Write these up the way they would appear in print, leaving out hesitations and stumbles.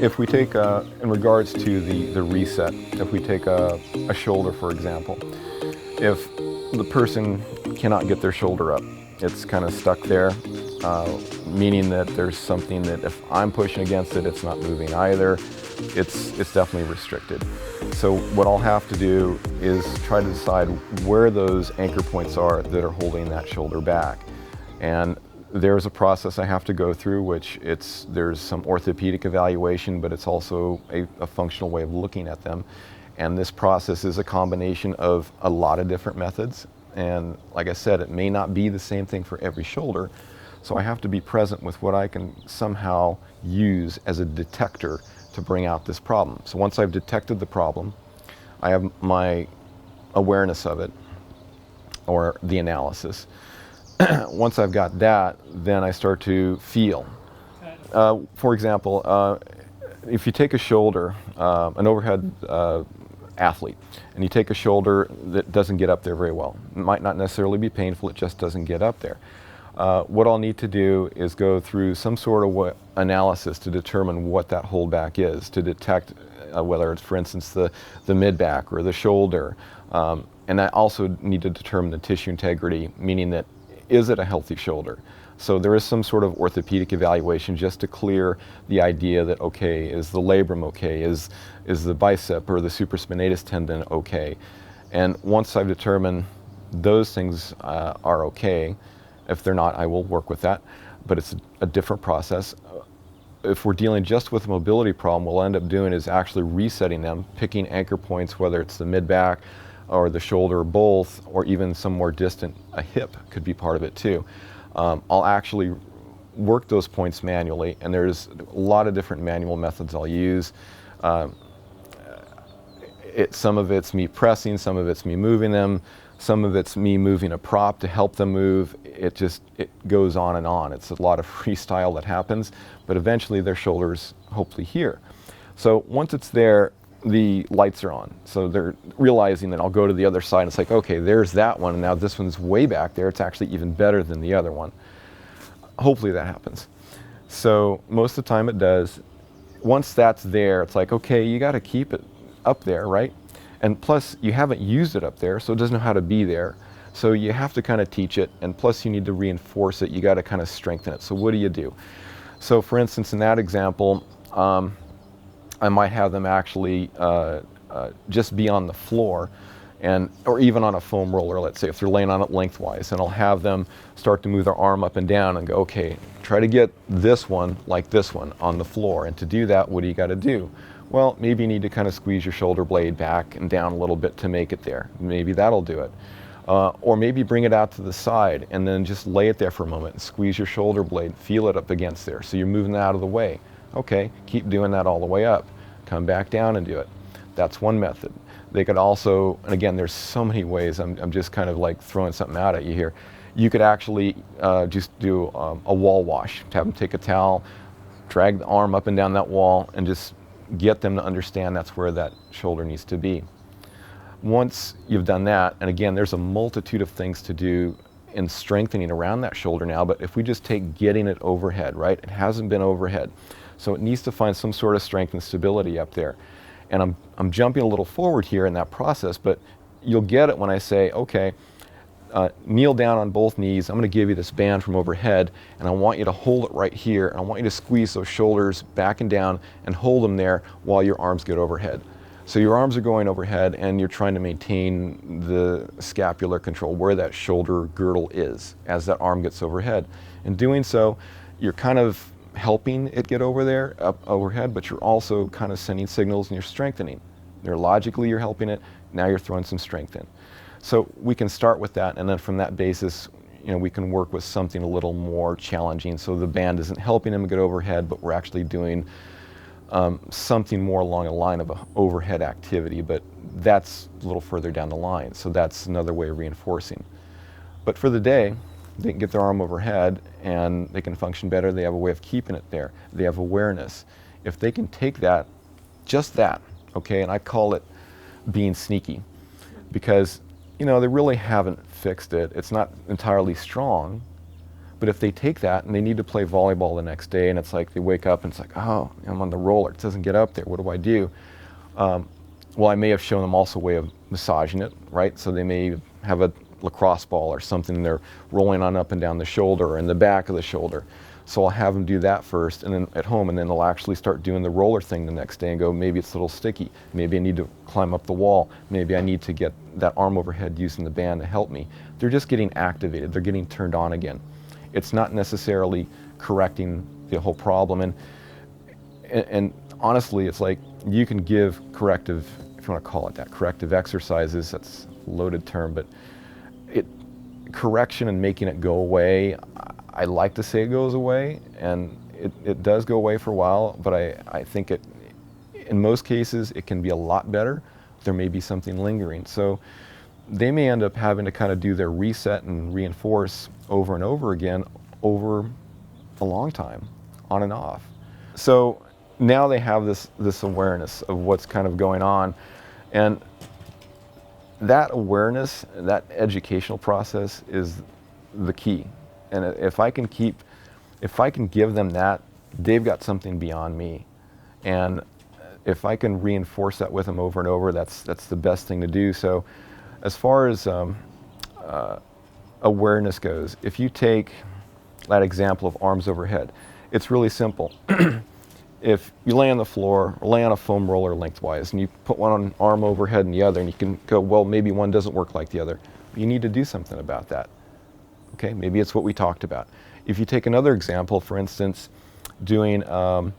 If we take, in regards to the reset, if we take a shoulder, for example, if the person cannot get their shoulder up, it's kind of stuck there, meaning that there's something that if I'm pushing against it, it's not moving either. It's definitely restricted. So what I'll have to do is try to decide where those anchor points are that are holding that shoulder back. And there's a process I have to go through, which there's some orthopedic evaluation, but it's also a functional way of looking at them. And this process is a combination of a lot of different methods. And like I said, it may not be the same thing for every shoulder. So I have to be present with what I can somehow use as a detector to bring out this problem. So once I've detected the problem, I have my awareness of it, or the analysis. Once I've got that, then I start to feel. For example, if you take a shoulder, an overhead athlete, and you take a shoulder that doesn't get up there very well, it might not necessarily be painful, it just doesn't get up there. What I'll need to do is go through some sort of analysis to determine what that holdback is, to detect whether it's, for instance, the mid-back or the shoulder. And I also need to determine the tissue integrity, meaning that is it a healthy shoulder? So there is some sort of orthopedic evaluation just to clear the idea that, okay, is the labrum okay? Is the bicep or the supraspinatus tendon okay? And once I've determined those things are okay, if they're not, I will work with that, but it's a different process. If we're dealing just with a mobility problem, what we'll end up doing is actually resetting them, picking anchor points, whether it's the mid-back or the shoulder, or both, or even some more distant, a hip could be part of it too. I'll actually work those points manually, and there's a lot of different manual methods I'll use. Some of it's me pressing, some of it's me moving them, some of it's me moving a prop to help them move. It goes on and on. It's a lot of freestyle that happens, but eventually their shoulders hopefully here. So once it's there, the lights are on. So they're realizing that I'll go to the other side and it's like, okay, there's that one, and now this one's way back there. It's actually even better than the other one. Hopefully that happens. So most of the time it does. Once that's there, it's like, okay, you got to keep it up there, right? And plus you haven't used it up there, so it doesn't know how to be there. So you have to kind of teach it, and plus you need to reinforce it. You got to kind of strengthen it. So what do? So for instance, in that example, I might have them actually just be on the floor, or even on a foam roller, let's say, if they're laying on it lengthwise, and I'll have them start to move their arm up and down and go, okay, try to get this one like this one on the floor. And to do that, what do you got to do? Well, maybe you need to kind of squeeze your shoulder blade back and down a little bit to make it there. Maybe that'll do it. Or maybe bring it out to the side and then just lay it there for a moment and squeeze your shoulder blade, feel it up against there. So you're moving it out of the way. Okay, keep doing that all the way up. Come back down and do it. That's one method. They could also, and again, there's so many ways, I'm just kind of like throwing something out at you here. You could actually just do a wall wash. Have them take a towel, drag the arm up and down that wall, and just get them to understand that's where that shoulder needs to be. Once you've done that, and again, there's a multitude of things to do in strengthening around that shoulder now, but if we just take getting it overhead, right? It hasn't been overhead. So it needs to find some sort of strength and stability up there. And I'm jumping a little forward here in that process, but you'll get it when I say, okay, kneel down on both knees. I'm going to give you this band from overhead, and I want you to hold it right here. And I want you to squeeze those shoulders back and down and hold them there while your arms get overhead. So your arms are going overhead, and you're trying to maintain the scapular control, where that shoulder girdle is as that arm gets overhead. In doing so, you're kind of helping it get over there, up overhead, but you're also kind of sending signals and you're strengthening. Neurologically, you're helping it. Now you're throwing some strength in. So we can start with that, and then from that basis, we can work with something a little more challenging. So the band isn't helping them get overhead, but we're actually doing something more along the line of an overhead activity, but that's a little further down the line. So that's another way of reinforcing. But for the day, they can get their arm overhead and they can function better. They have a way of keeping it there. They have awareness. If they can take that, just that, okay, and I call it being sneaky, because they really haven't fixed it. It's not entirely strong, But if they take that and they need to play volleyball the next day, and it's like they wake up and it's like, oh, I'm on the roller, it doesn't get up there, what do I do? Well, I may have shown them also a way of massaging it, right? So they may have a lacrosse ball or something they're rolling on up and down the shoulder or in the back of the shoulder. So I'll have them do that first and then at home, and then they'll actually start doing the roller thing the next day and go, maybe it's a little sticky. Maybe I need to climb up the wall. Maybe I need to get that arm overhead using the band to help me. They're just getting activated. They're getting turned on again. It's not necessarily correcting the whole problem. And honestly, it's like you can give corrective, if you want to call it that, corrective exercises. That's a loaded term, but correction and making it go away, I like to say it goes away, and it does go away for a while, but I think in most cases it can be a lot better. There may be something lingering. So they may end up having to kind of do their reset and reinforce over and over again over a long time, on and off. So now they have this awareness of what's kind of going on, and that awareness, that educational process is the key. And if I can give them that, they've got something beyond me. And if I can reinforce that with them over and over, that's the best thing to do. So as far as awareness goes, if you take that example of arms overhead, it's really simple. If you lay on the floor or lay on a foam roller lengthwise and you put one arm overhead and the other, and you can go, well, maybe one doesn't work like the other. You need to do something about that. Okay, maybe it's what we talked about. If you take another example, for instance, doing a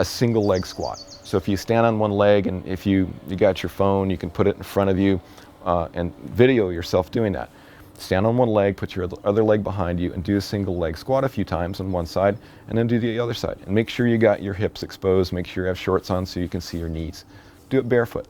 single leg squat. So if you stand on one leg, and if you got your phone, you can put it in front of you and video yourself doing that. Stand on one leg, put your other leg behind you, and do a single leg squat a few times on one side, and then do the other side. And make sure you got your hips exposed, make sure you have shorts on so you can see your knees. Do it barefoot.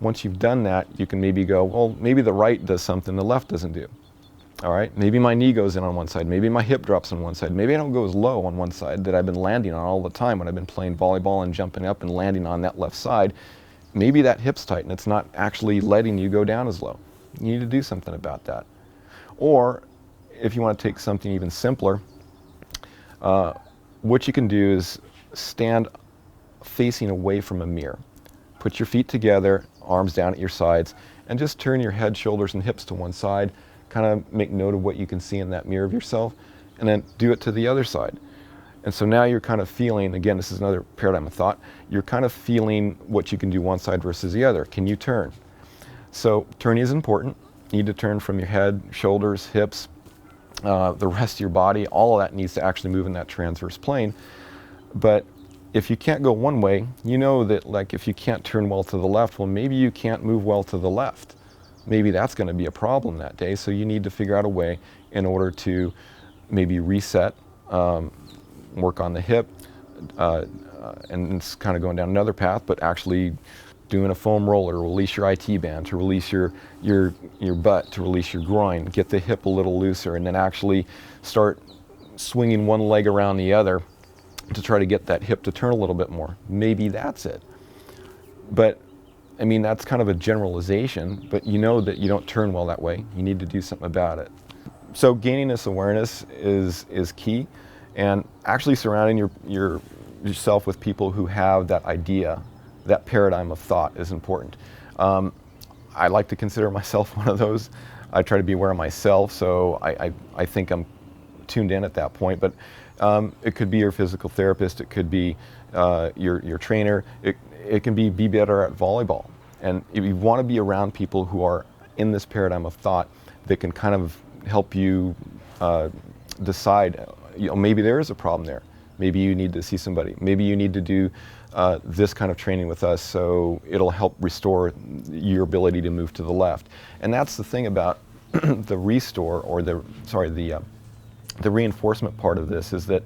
Once you've done that, you can maybe go, well, maybe the right does something the left doesn't do. All right, maybe my knee goes in on one side, maybe my hip drops on one side, maybe I don't go as low on one side that I've been landing on all the time when I've been playing volleyball and jumping up and landing on that left side. Maybe that hip's tight and it's not actually letting you go down as low. You need to do something about that. Or if you want to take something even simpler, what you can do is stand facing away from a mirror. Put your feet together, arms down at your sides, and just turn your head, shoulders, and hips to one side. Kind of make note of what you can see in that mirror of yourself, and then do it to the other side. And so now you're kind of feeling, again, this is another paradigm of thought, you're kind of feeling what you can do one side versus the other. Can you turn? So turning is important. You need to turn from your head, shoulders, hips, the rest of your body. All of that needs to actually move in that transverse plane. But if you can't go one way, you know that, like, if you can't turn well to the left, well, maybe you can't move well to the left. Maybe that's going to be a problem that day. So you need to figure out a way in order to maybe reset, work on the hip, and it's kind of going down another path, but actually doing a foam roller, release your IT band, to release your butt, to release your groin, get the hip a little looser, and then actually start swinging one leg around the other to try to get that hip to turn a little bit more. Maybe that's it. But I mean, that's kind of a generalization, but you know that you don't turn well that way. You need to do something about it. So gaining this awareness is key, and actually surrounding yourself with people who have that idea, that paradigm of thought is important. I like to consider myself one of those. I try to be aware of myself, so I think I'm tuned in at that point, but it could be your physical therapist, it could be your trainer, it can be better at volleyball. And if you want to be around people who are in this paradigm of thought that can kind of help you decide, maybe there is a problem there. Maybe you need to see somebody. Maybe you need to do this kind of training with us so it'll help restore your ability to move to the left. And that's the thing about the restore, or the reinforcement part of this, is that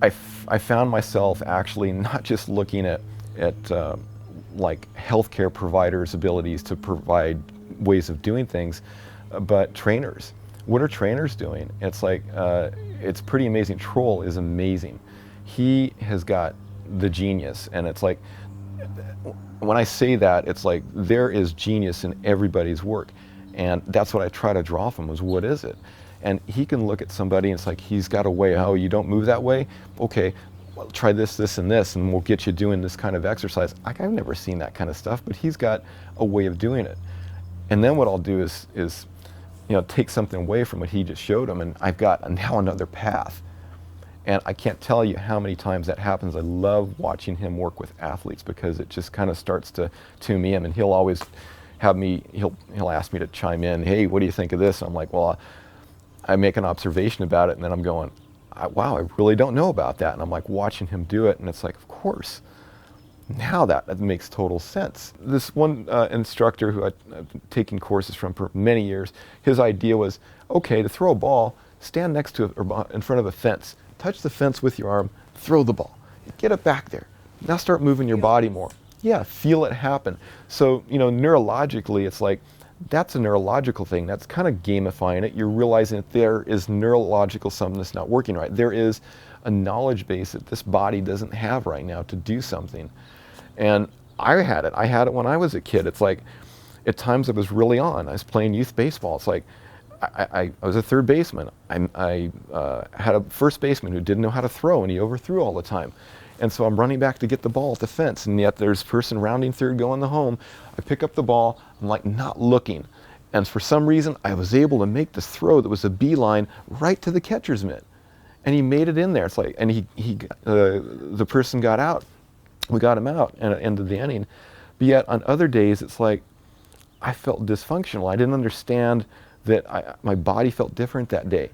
I found myself actually not just looking at like healthcare providers' abilities to provide ways of doing things, but trainers. What are trainers doing? It's like, it's pretty amazing. Troll is amazing. He has got the genius, and it's like, when I say that, it's like there is genius in everybody's work. And that's what I try to draw from was, what is it? And he can look at somebody and it's like, he's got a way, oh, you don't move that way? Okay, well, try this, this, and this, and we'll get you doing this kind of exercise. Like, I've never seen that kind of stuff, but he's got a way of doing it. And then what I'll do is take something away from what he just showed him, and I've got now another path. And I can't tell you how many times that happens. I love watching him work with athletes because it just kind of starts to tune me in, and he'll always have me, he'll ask me to chime in, hey, what do you think of this? And I'm like, well, I make an observation about it, and then I'm going, wow, I really don't know about that. And I'm like watching him do it, and it's like, of course. Now that makes total sense. This one instructor who I've taken courses from for many years, his idea was, okay, to throw a ball, stand next to in front of a fence, touch the fence with your arm, throw the ball, get it back there. Now start moving your body more. Yeah, feel it happen. So, neurologically, it's like, that's a neurological thing. That's kind of gamifying it. You're realizing that there is neurological something that's not working right. There is a knowledge base that this body doesn't have right now to do something. And I had it when I was a kid. It's like, at times I was really on. I was playing youth baseball. It's like, I was a third baseman. I had a first baseman who didn't know how to throw, and he overthrew all the time. And so I'm running back to get the ball at the fence, and yet there's a person rounding third going the home. I pick up the ball, I'm like not looking. And for some reason, I was able to make this throw that was a beeline right to the catcher's mitt. And he made it in there. It's like, and the person got out. We got him out at the end of the inning. But yet on other days, it's like, I felt dysfunctional. I didn't understand that my body felt different that day.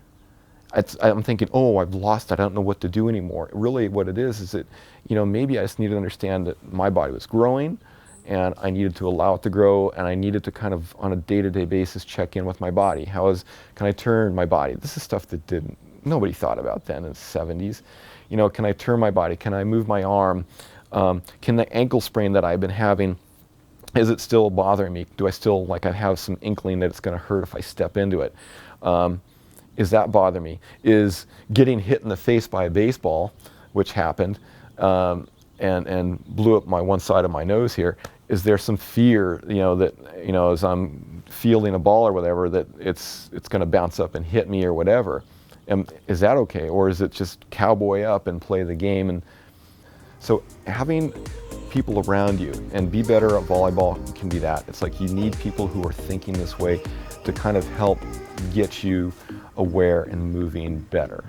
I'm thinking, oh, I've lost it. I don't know what to do anymore. Really what it is that, maybe I just need to understand that my body was growing, and I needed to allow it to grow, and I needed to kind of on a day-to-day basis check in with my body. Can I turn my body? This is stuff that nobody thought about then in the 70s. Can I turn my body? Can I move my arm? Can the ankle sprain that I've been having, is it still bothering me? Do I still, I have some inkling that it's going to hurt if I step into it? Is that bother me? Is getting hit in the face by a baseball, which happened, and blew up my one side of my nose here, is there some fear, that, as I'm fielding a ball or whatever, that it's going to bounce up and hit me or whatever? And is that okay? Or is it just cowboy up and play the game? And so having people around you and be better at volleyball can be that. It's like you need people who are thinking this way to kind of help get you aware and moving better.